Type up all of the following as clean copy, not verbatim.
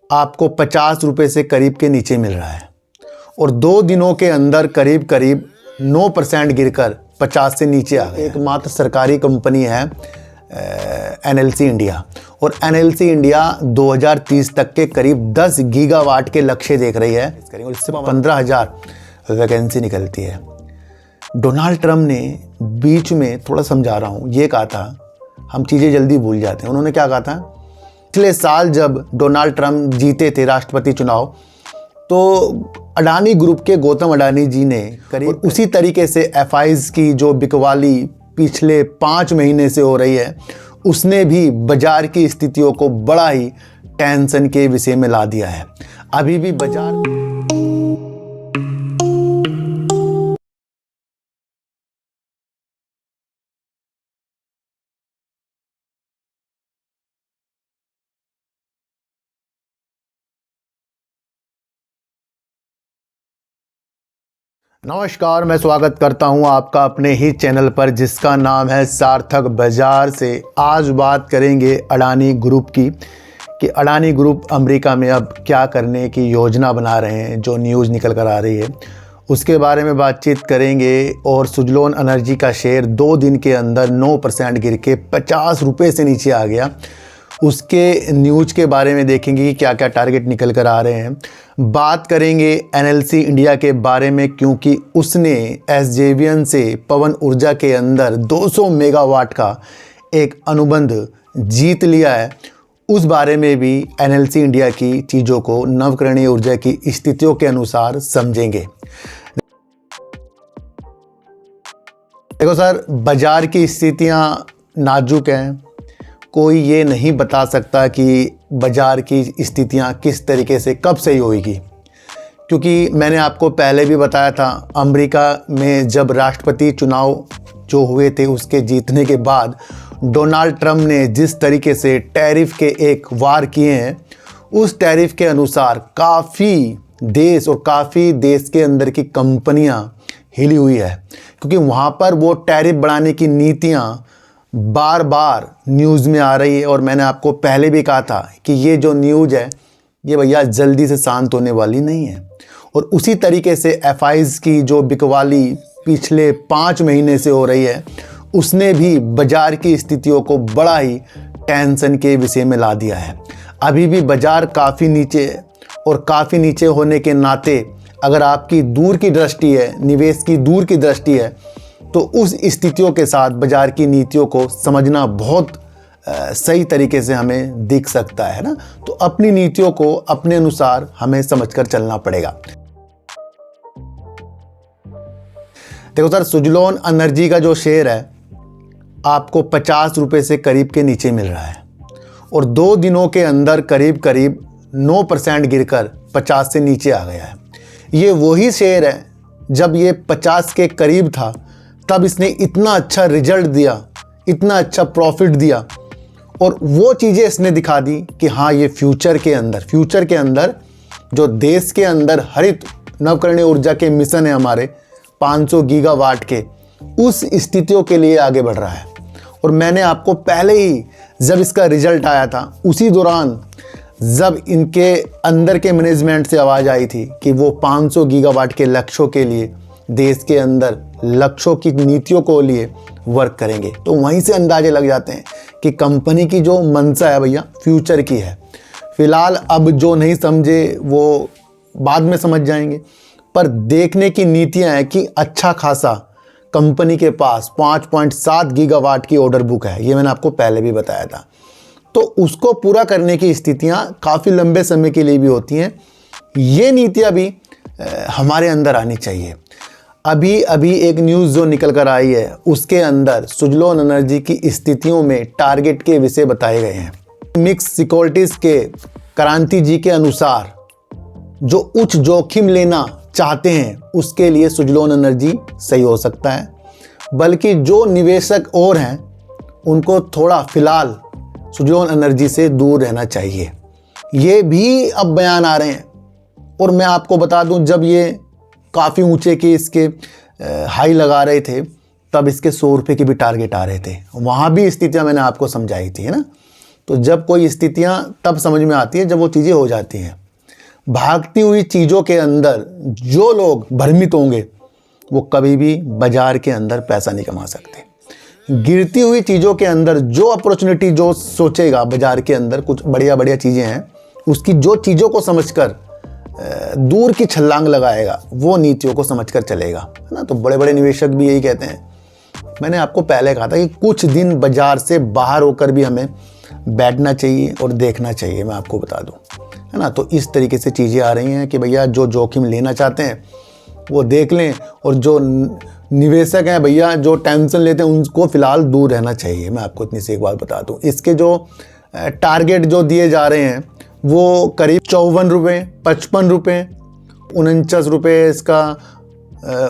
आपको 50 रुपये से करीब के नीचे मिल रहा है और 2 दिनों के अंदर करीब करीब 9% गिरकर 50 से नीचे आ गया। एकमात्र सरकारी कंपनी है NLC इंडिया, और NLC इंडिया 2030 तक के करीब 10 गीगावाट के लक्ष्य देख रही है और इससे 15,000 वैकेंसी निकलती है। डोनाल्ड ट्रंप ने बीच में थोड़ा समझा रहा हूँ ये कहा था, हम चीज़ें जल्दी भूल जाते हैं। उन्होंने क्या कहा था, पिछले साल जब डोनाल्ड ट्रंप जीते थे राष्ट्रपति चुनाव, तो अडानी ग्रुप के गौतम अडानी जी ने करीब उसी तरीके से FIs की जो बिकवाली पिछले 5 महीने से हो रही है, उसने भी बाजार की स्थितियों को बड़ा ही टेंशन के विषय में ला दिया है। अभी भी बाजार नमस्कार, मैं स्वागत करता हूं आपका अपने ही चैनल पर जिसका नाम है सार्थक बाजार से। आज बात करेंगे अडानी ग्रुप की कि अडानी ग्रुप अमेरिका में अब क्या करने की योजना बना रहे हैं, जो न्यूज़ निकल कर आ रही है उसके बारे में बातचीत करेंगे। और सुजलोन एनर्जी का शेयर 2 दिन के अंदर 9% गिर के 50 रुपये से नीचे आ गया, उसके न्यूज़ के बारे में देखेंगे कि क्या क्या टारगेट निकल कर आ रहे हैं। बात करेंगे NLC इंडिया के बारे में, क्योंकि उसने SJVN से पवन ऊर्जा के अंदर 200 मेगावाट का एक अनुबंध जीत लिया है। उस बारे में भी NLC इंडिया की चीज़ों को नवकरणीय ऊर्जा की स्थितियों के अनुसार समझेंगे। देखो सर, बाजार की स्थितियां नाजुक हैं, कोई ये नहीं बता सकता कि बाज़ार की स्थितियां किस तरीके से कब सही होगी, क्योंकि मैंने आपको पहले भी बताया था अमेरिका में जब राष्ट्रपति चुनाव जो हुए थे उसके जीतने के बाद डोनाल्ड ट्रंप ने जिस तरीके से टैरिफ के एक वार किए हैं, उस टैरिफ के अनुसार काफ़ी देश के अंदर की कंपनियां हिली हुई है, क्योंकि वहाँ पर वो टैरिफ बढ़ाने की नीतियाँ बार बार न्यूज़ में आ रही है। और मैंने आपको पहले भी कहा था कि ये जो न्यूज़ है ये भैया जल्दी से शांत होने वाली नहीं है। और उसी तरीके से FIs की जो बिकवाली पिछले 5 महीने से हो रही है, उसने भी बाजार की स्थितियों को बड़ा ही टेंशन के विषय में ला दिया है। अभी भी बाजार काफ़ी नीचे है, और काफ़ी नीचे होने के नाते अगर आपकी दूर की दृष्टि है, निवेश की दूर की दृष्टि है, तो उस स्थितियों के साथ बाजार की नीतियों को समझना बहुत सही तरीके से हमें दिख सकता है ना। तो अपनी नीतियों को अपने अनुसार हमें समझकर चलना पड़ेगा। देखो सर, सुजलोन एनर्जी का जो शेयर है आपको 50 रुपये से करीब के नीचे मिल रहा है और 2 दिनों के अंदर करीब करीब 9% गिरकर 50 से नीचे आ गया है। ये वही शेयर है जब ये 50 के करीब था तब इसने इतना अच्छा रिजल्ट दिया, इतना अच्छा प्रॉफिट दिया, और वो चीज़ें इसने दिखा दी कि हाँ, ये फ्यूचर के अंदर जो देश के अंदर हरित नवकरणीय ऊर्जा के मिशन है हमारे 500 गीगावाट के, उस स्थितियों के लिए आगे बढ़ रहा है। और मैंने आपको पहले ही जब इसका रिजल्ट आया था उसी दौरान जब इनके अंदर के मैनेजमेंट से आवाज़ आई थी कि वो 500 गीगावाट के लक्ष्यों के लिए, देश के अंदर लक्ष्यों की नीतियों को लिए वर्क करेंगे, तो वहीं से अंदाजे लग जाते हैं कि कंपनी की जो मंशा है भैया फ्यूचर की है। फिलहाल अब जो नहीं समझे वो बाद में समझ जाएंगे, पर देखने की नीतियां हैं कि अच्छा खासा कंपनी के पास 5.7 गीगावाट की ऑर्डर बुक है, ये मैंने आपको पहले भी बताया था। तो उसको पूरा करने की स्थितियां काफ़ी लंबे समय के लिए भी होती हैं। ये नीतियां भी हमारे अंदर आनी चाहिए। अभी एक न्यूज़ जो निकल कर आई है उसके अंदर सुजलोन एनर्जी की स्थितियों में टारगेट के विषय बताए गए हैं। मिक्स सिक्योरिटीज़ के क्रांति जी के अनुसार जो उच्च जोखिम लेना चाहते हैं उसके लिए सुजलोन एनर्जी सही हो सकता है, बल्कि जो निवेशक और हैं उनको थोड़ा फिलहाल सुजलोन एनर्जी से दूर रहना चाहिए। ये भी अब बयान आ रहे हैं। और मैं आपको बता दूं, जब ये काफ़ी ऊंचे के इसके हाई लगा रहे थे तब इसके 100 रुपये के भी टारगेट आ रहे थे, वहाँ भी स्थितियाँ मैंने आपको समझाई थी, है ना। तो जब कोई स्थितियां तब समझ में आती है जब वो चीज़ें हो जाती हैं। भागती हुई चीज़ों के अंदर जो लोग भ्रमित होंगे वो कभी भी बाजार के अंदर पैसा नहीं कमा सकते। गिरती हुई चीज़ों के अंदर जो अपॉर्चुनिटी जो सोचेगा बाजार के अंदर कुछ बढ़िया बढ़िया चीज़ें हैं, उसकी जो चीज़ों को समझकर दूर की छलांग लगाएगा वो नीतियों को समझकर चलेगा, है ना। तो बड़े बड़े निवेशक भी यही कहते हैं। मैंने आपको पहले कहा था कि कुछ दिन बाजार से बाहर होकर भी हमें बैठना चाहिए और देखना चाहिए, मैं आपको बता दूं, है ना। तो इस तरीके से चीज़ें आ रही हैं कि भैया जो जोखिम लेना चाहते हैं वो देख लें, और जो निवेशक हैं भैया जो टेंशन लेते हैं उनको फ़िलहाल दूर रहना चाहिए। मैं आपको इतनी सी एक बात बता दूं, इसके जो टारगेट जो दिए जा रहे हैं वो करीब 54 रुपये, 55 रुपये, 49 रुपये, इसका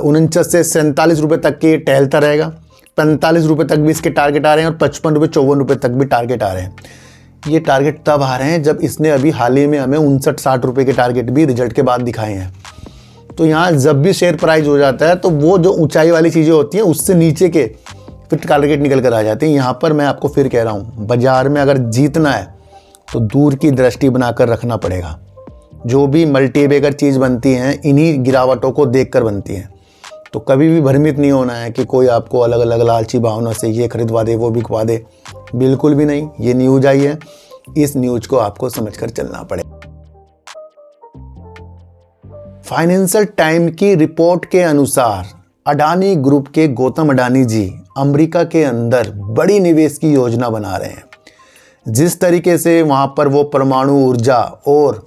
49 से 47 रुपये तक के टहलता रहेगा। 45 रुपये तक भी इसके टारगेट आ रहे हैं और 55 रुपये 54 रुपये तक भी टारगेट आ रहे हैं। ये टारगेट तब आ रहे हैं जब इसने अभी हाल ही में हमें 59-60 रुपये के टारगेट भी रिजल्ट के बाद दिखाए हैं। तो यहाँ जब भी शेयर प्राइस हो जाता है तो वो जो ऊंचाई वाली चीज़ें होती हैं उससे नीचे के फिर टारगेट निकल कर आ जाते हैं। यहाँ पर मैं आपको फिर कह रहा हूँ, बाजार में अगर जीतना है तो दूर की दृष्टि बनाकर रखना पड़ेगा। जो भी मल्टीबैगर चीज़ बनती हैं इन्हीं गिरावटों को देखकर बनती हैं। तो कभी भी भ्रमित नहीं होना है कि कोई आपको अलग अलग लालची भावना से ये खरीदवा दे वो बिकवा दे, बिल्कुल भी नहीं। ये न्यूज़ आई है, इस न्यूज़ को आपको समझकर चलना पड़ेगा। फाइनेंशियल टाइम की रिपोर्ट के अनुसार अडानी ग्रुप के गौतम अडानी जी अमेरिका के अंदर बड़ी निवेश की योजना बना रहे हैं। जिस तरीके से वहाँ पर वो परमाणु ऊर्जा और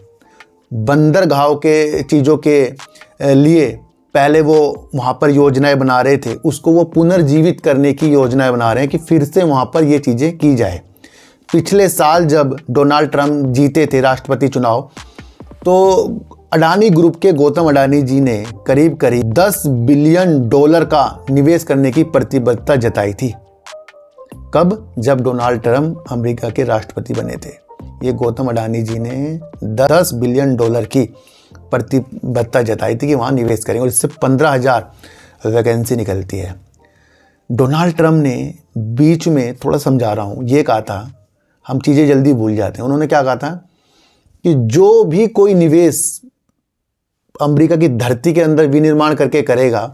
बंदरगाहों के चीज़ों के लिए पहले वो वहाँ पर योजनाएं बना रहे थे, उसको वो पुनर्जीवित करने की योजनाएं बना रहे हैं कि फिर से वहाँ पर ये चीज़ें की जाए। पिछले साल जब डोनाल्ड ट्रंप जीते थे राष्ट्रपति चुनाव, तो अडानी ग्रुप के गौतम अडानी जी ने करीब करीब $10 बिलियन का निवेश करने की प्रतिबद्धता जताई थी। कब? जब डोनाल्ड ट्रंप अमेरिका के राष्ट्रपति बने थे। ये गौतम अडानी जी ने $10 बिलियन की प्रतिबद्धता जताई थी कि वहाँ निवेश करेंगे और इससे 15,000 वैकेंसी निकलती है। डोनाल्ड ट्रंप ने बीच में, थोड़ा समझा रहा हूँ, ये कहा था, हम चीज़ें जल्दी भूल जाते हैं। उन्होंने क्या कहा था कि जो भी कोई निवेश अमेरिका की धरती के अंदर विनिर्माण करके करेगा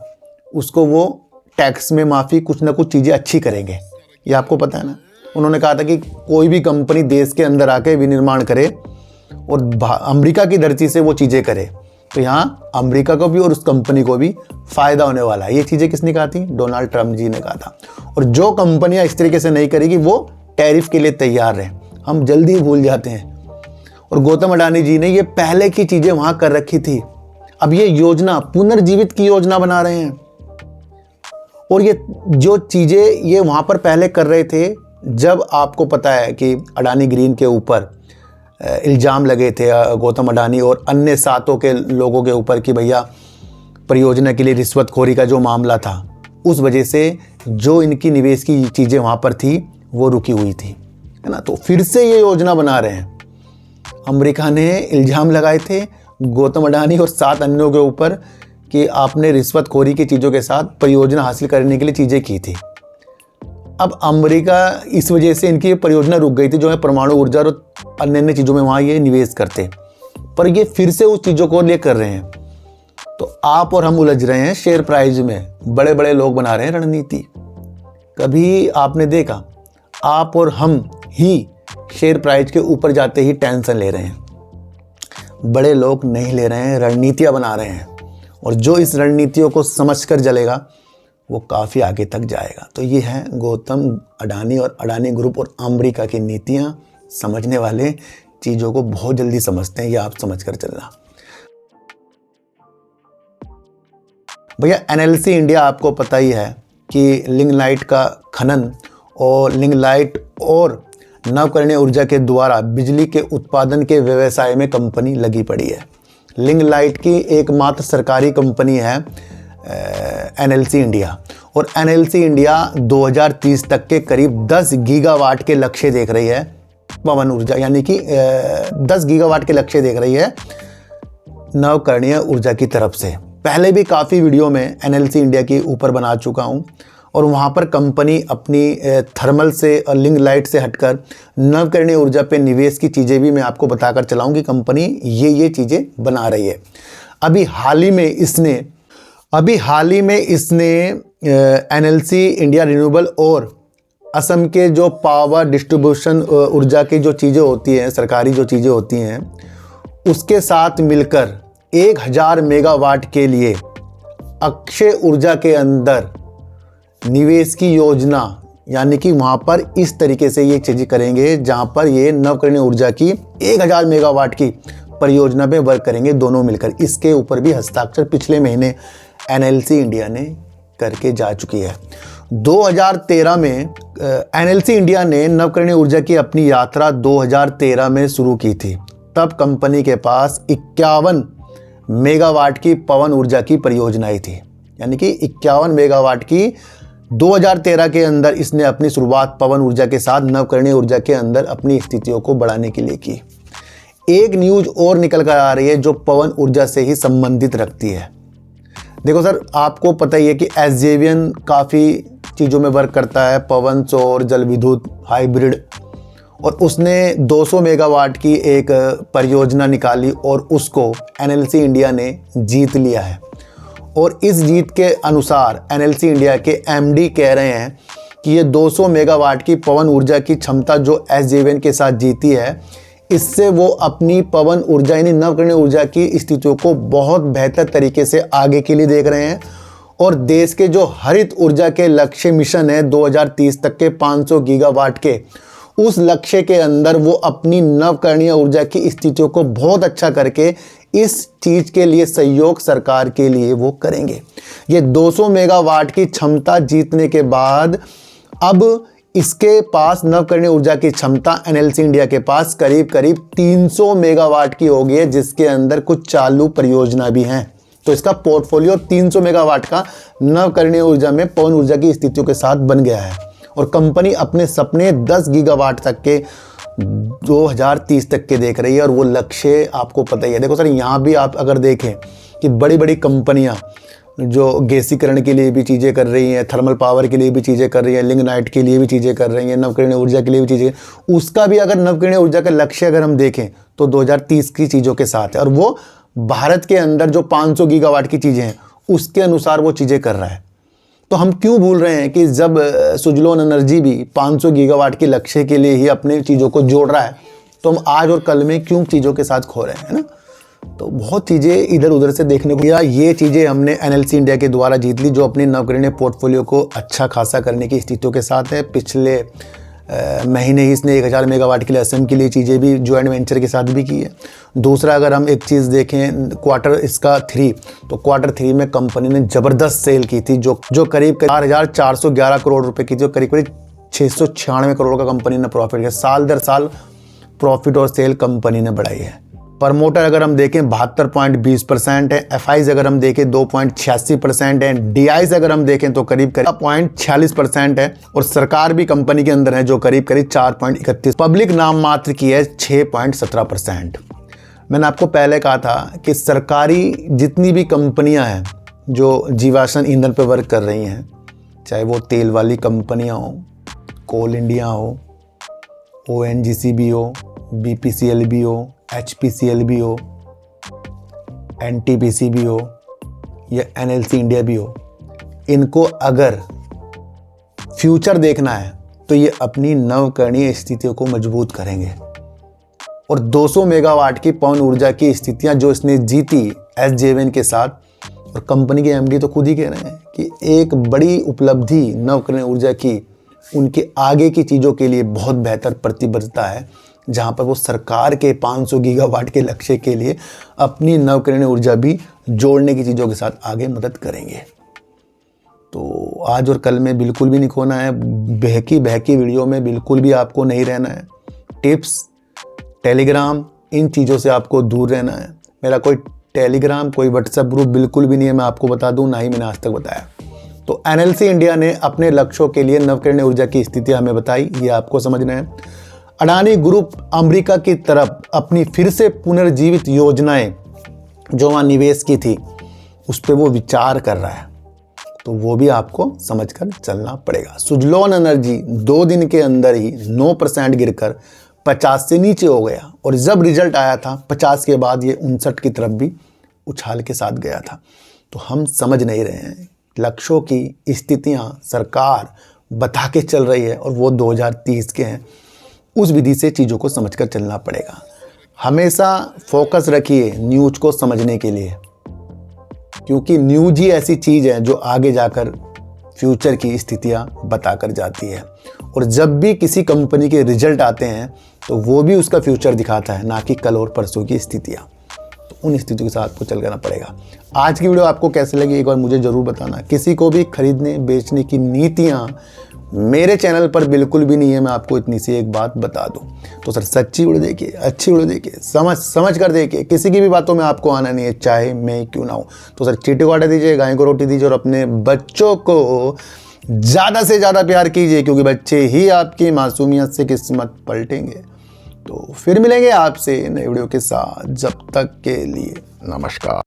उसको वो टैक्स में माफ़ी, कुछ ना कुछ चीज़ें अच्छी करेंगे। ये आपको पता है ना। उन्होंने कहा था कि कोई भी कंपनी देश के अंदर आके विनिर्माण करे और अमेरिका की धरती से वो चीज़ें करे तो यहाँ अमेरिका को भी और उस कंपनी को भी फ़ायदा होने वाला है। ये चीज़ें किसने कहा थी? डोनाल्ड ट्रंप जी ने कहा था। और जो कंपनियाँ इस तरीके से नहीं करेगी वो टैरिफ के लिए तैयार रहे। हम जल्दी भूल जाते हैं। और गौतम अडानी जी ने ये पहले की चीज़ें वहाँ कर रखी थी। अब ये योजना पुनर्जीवित की योजना बना रहे हैं। और ये जो चीज़ें ये वहाँ पर पहले कर रहे थे, जब आपको पता है कि अडानी ग्रीन के ऊपर इल्ज़ाम लगे थे गौतम अडानी और अन्य सातों के लोगों के ऊपर कि भैया परियोजना के लिए रिश्वतखोरी का जो मामला था, उस वजह से जो इनकी निवेश की चीज़ें वहाँ पर थी वो रुकी हुई थी, है ना। तो फिर से ये योजना बना रहे हैं। अमेरिका ने इल्ज़ाम लगाए थे गौतम अडानी और 7 अन्यों के ऊपर कि आपने रिश्वतखोरी की चीज़ों के साथ परियोजना हासिल करने के लिए चीज़ें की थी। अब अमेरिका इस वजह से इनकी परियोजना रुक गई थी, जो है परमाणु ऊर्जा और अन्य चीज़ों में वहाँ ये निवेश करते, पर ये फिर से उस चीज़ों को ले कर रहे हैं। तो आप और हम उलझ रहे हैं शेयर प्राइस में। बड़े बड़े लोग बना रहे हैं रणनीति। कभी आपने देखा, आप और हम ही शेयर प्राइस के ऊपर जाते ही टेंशन ले रहे हैं। बड़े लोग नहीं ले रहे हैं, रणनीतियाँ बना रहे हैं। और जो इस रणनीतियों को समझकर चलेगा वो काफ़ी आगे तक जाएगा। तो ये है गौतम अडानी और अडानी ग्रुप और अमेरिका की नीतियाँ। समझने वाले चीज़ों को बहुत जल्दी समझते हैं, ये आप समझ कर चलना। भैया एनएलसी इंडिया आपको पता ही है कि लिग्नाइट का खनन और लिग्नाइट और नवकरणीय ऊर्जा के द्वारा बिजली के उत्पादन के व्यवसाय में कंपनी लगी पड़ी है। लिग्नाइट की एकमात्र सरकारी कंपनी है एनएलसी इंडिया। और एनएलसी इंडिया 2030 तक के करीब 10 गीगावाट के लक्ष्य देख रही है पवन ऊर्जा, यानी कि 10 गीगावाट के लक्ष्य देख रही है नवकरणीय ऊर्जा की तरफ से। पहले भी काफ़ी वीडियो में एनएलसी इंडिया के ऊपर बना चुका हूँ और वहाँ पर कंपनी अपनी थर्मल से और लिंक लाइट से हटकर नवकरणीय ऊर्जा पे निवेश की चीज़ें भी मैं आपको बताकर चलाऊँ कि कंपनी ये चीज़ें बना रही है। अभी हाल ही में इसने एनएलसी इंडिया रिन्यूएबल और असम के जो पावर डिस्ट्रीब्यूशन ऊर्जा की जो चीज़ें होती हैं, सरकारी जो चीज़ें होती हैं, उसके साथ मिलकर 1000 मेगावाट के लिए अक्षय ऊर्जा के अंदर निवेश की योजना, यानी कि वहाँ पर इस तरीके से ये चीज़ें करेंगे जहाँ पर ये नवकरणीय ऊर्जा की 1000 मेगावाट की परियोजना पे वर्क करेंगे दोनों मिलकर। इसके ऊपर भी हस्ताक्षर पिछले महीने एनएलसी इंडिया ने करके जा चुकी है। 2013 में एनएलसी इंडिया ने नवकरणीय ऊर्जा की अपनी यात्रा 2013 में शुरू की थी। तब कंपनी के पास 51 मेगावाट की पवन ऊर्जा की परियोजनाएं थी, यानी कि 51 मेगावाट की 2013 के अंदर इसने अपनी शुरुआत पवन ऊर्जा के साथ नवकरणीय ऊर्जा के अंदर अपनी स्थितियों को बढ़ाने के लिए की। एक न्यूज़ और निकल कर आ रही है जो पवन ऊर्जा से ही संबंधित रखती है। देखो सर, आपको पता ही है कि एसजेवीएन काफ़ी चीज़ों में वर्क करता है, पवन, सौर, जल विद्युत, हाइब्रिड, और उसने 200 मेगावाट की एक परियोजना निकाली और उसको एनएलसी इंडिया ने जीत लिया है। और इस जीत के अनुसार एनएलसी इंडिया के एमडी कह रहे हैं कि ये 200 मेगावाट की पवन ऊर्जा की क्षमता जो एसजेवीएन के साथ जीती है, इससे वो अपनी पवन ऊर्जा यानी नवकरणीय ऊर्जा की स्थितियों को बहुत बेहतर तरीके से आगे के लिए देख रहे हैं। और देश के जो हरित ऊर्जा के लक्ष्य मिशन है 2030 तक के 500 गीगावाट के, उस लक्ष्य के अंदर वो अपनी नवकरणीय ऊर्जा की स्थितियों को बहुत अच्छा करके इस चीज़ के लिए सहयोग सरकार के लिए वो करेंगे। ये 200 मेगावाट की क्षमता जीतने के बाद अब इसके पास नवकरणीय ऊर्जा की क्षमता एनएलसी इंडिया के पास करीब 300 मेगावाट की हो गई है, जिसके अंदर कुछ चालू परियोजना भी हैं। तो इसका पोर्टफोलियो 300 मेगावाट का नवकरणीय ऊर्जा में पवन ऊर्जा की स्थितियों के साथ बन गया है। और कंपनी अपने सपने 10 गीगावाट तक के 2030 तक के देख रही है, और वो लक्ष्य आपको पता ही है। देखो सर, यहाँ भी आप अगर देखें कि बड़ी बड़ी कंपनियाँ जो गैसीकरण के लिए भी चीज़ें कर रही हैं, थर्मल पावर के लिए भी चीज़ें कर रही हैं, लिग्नाइट के लिए भी चीज़ें कर रही हैं, नवकरणीय ऊर्जा के लिए भी चीज़ें, उसका भी अगर नवकरणीय ऊर्जा का लक्ष्य अगर हम देखें तो 2030 की चीज़ों के साथ है। और वो भारत के अंदर जो 500 गीगावाट की चीज़ें हैं उसके अनुसार वो चीज़ें कर रहा है। तो हम क्यों भूल रहे हैं कि जब सुजलोन एनर्जी भी 500 गीगावाट के लक्ष्य के लिए ही अपने चीज़ों को जोड़ रहा है, तो हम आज और कल में क्यों चीज़ों के साथ खो रहे हैं, है ना। तो बहुत चीज़ें इधर उधर से देखने को या ये चीज़ें हमने एनएलसी इंडिया के द्वारा जीत ली, जो अपनी नवकरणीय पोर्टफोलियो को अच्छा खासा करने की स्थितियों के साथ है। पिछले महीने ही इसने 1000 मेगावाट के लिए असम के लिए चीज़ें भी ज्वाइंट वेंचर के साथ भी की है। दूसरा, अगर हम एक चीज़ देखें क्वार्टर इसका 3, तो क्वार्टर 3 में कंपनी ने ज़बरदस्त सेल की थी जो करीब 4411 करोड़ रुपए की, जो करीब 696 करोड़ का कंपनी ने प्रॉफिट किया। साल दर साल प्रॉफिट और सेल कंपनी ने बढ़ाई है। प्रमोटर अगर हम देखें 72.20% है, एफआईज अगर हम देखें 2.86% है, डीआईज अगर हम देखें तो करीब 0.46% है, और सरकार भी कंपनी के अंदर है जो करीब 4.31, पब्लिक नाम मात्र की है 6.17%। मैंने आपको पहले कहा था कि सरकारी जितनी भी कंपनियां हैं जो जीवाश्म ईंधन पर वर्क कर रही हैं, चाहे वो तेल वाली कंपनियां हो, कोल इंडिया हो, ओएनजीसी भी हो, बीपीसीएल भी हो, एचपीसीएल भी हो, एनटीपीसी भी हो, या एनएलसी इंडिया भी हो, इनको अगर फ्यूचर देखना है तो ये अपनी नवकरणीय स्थितियों को मजबूत करेंगे। और 200 मेगावाट की पवन ऊर्जा की स्थितियां जो इसने जीती एसजेवीएन के साथ, और कंपनी के एमडी तो खुद ही कह रहे हैं कि एक बड़ी उपलब्धि नवकरणीय ऊर्जा की उनके आगे की चीज़ों के लिए बहुत बेहतर प्रतिबद्धता है, जहाँ पर वो सरकार के 500 गीगावाट के लक्ष्य के लिए अपनी नवकरणीय ऊर्जा भी जोड़ने की चीज़ों के साथ आगे मदद करेंगे। तो आज और कल में बिल्कुल भी नहीं खोना है, बहकी वीडियो में बिल्कुल भी आपको नहीं रहना है। टिप्स, टेलीग्राम, इन चीज़ों से आपको दूर रहना है। मेरा कोई टेलीग्राम, कोई व्हाट्सएप ग्रुप बिल्कुल भी नहीं है, मैं आपको बता दूँ, ना ही मैंने आज तक बताया। तो एनएलसी इंडिया ने अपने लक्ष्यों के लिए नवकरणीय ऊर्जा की स्थितियाँ हमें बताई, ये आपको समझना है। अडानी ग्रुप अमेरिका की तरफ अपनी फिर से पुनर्जीवित योजनाएं जो वहाँ निवेश की थी उस पर वो विचार कर रहा है। तो वो भी आपको समझकर चलना पड़ेगा। सुजलॉन एनर्जी 2 दिन के अंदर ही 9% गिरकर 50 से नीचे हो गया, और जब रिजल्ट आया था 50 के बाद ये 59 की तरफ भी उछाल के साथ गया था। तो हम समझ नहीं रहे हैं, लक्ष्यों की स्थितियां सरकार बता के चल रही है और वो 2030 के हैं। उस विधि से चीज़ों को समझकर चलना पड़ेगा। हमेशा फोकस रखिए न्यूज़ को समझने के लिए, क्योंकि न्यूज़ ही ऐसी चीज़ है जो आगे जाकर फ्यूचर की स्थितियां बताकर जाती है। और जब भी किसी कंपनी के रिजल्ट आते हैं तो वो भी उसका फ्यूचर दिखाता है, ना कि कल और परसों की स्थितियां। तो उन स्थितियों के साथ आपको चल करना पड़ेगा। आज की वीडियो आपको कैसे लगी एक बार मुझे ज़रूर बताना। किसी को भी खरीदने बेचने की नीतियाँ मेरे चैनल पर बिल्कुल भी नहीं है, मैं आपको इतनी सी एक बात बता दूं। तो सर सच्ची वीडियो देखिए, अच्छी वीडियो देखिए, समझ कर देखिए, किसी की भी बातों में आपको आना नहीं है, चाहे मैं क्यों ना हूँ। तो सर चींटी को आटा दीजिए, गाय को रोटी दीजिए और अपने बच्चों को ज़्यादा से ज़्यादा प्यार कीजिए, क्योंकि बच्चे ही आपकी मासूमियत से किस्मत पलटेंगे। तो फिर मिलेंगे आपसे नई वीडियो के साथ, जब तक के लिए नमस्कार।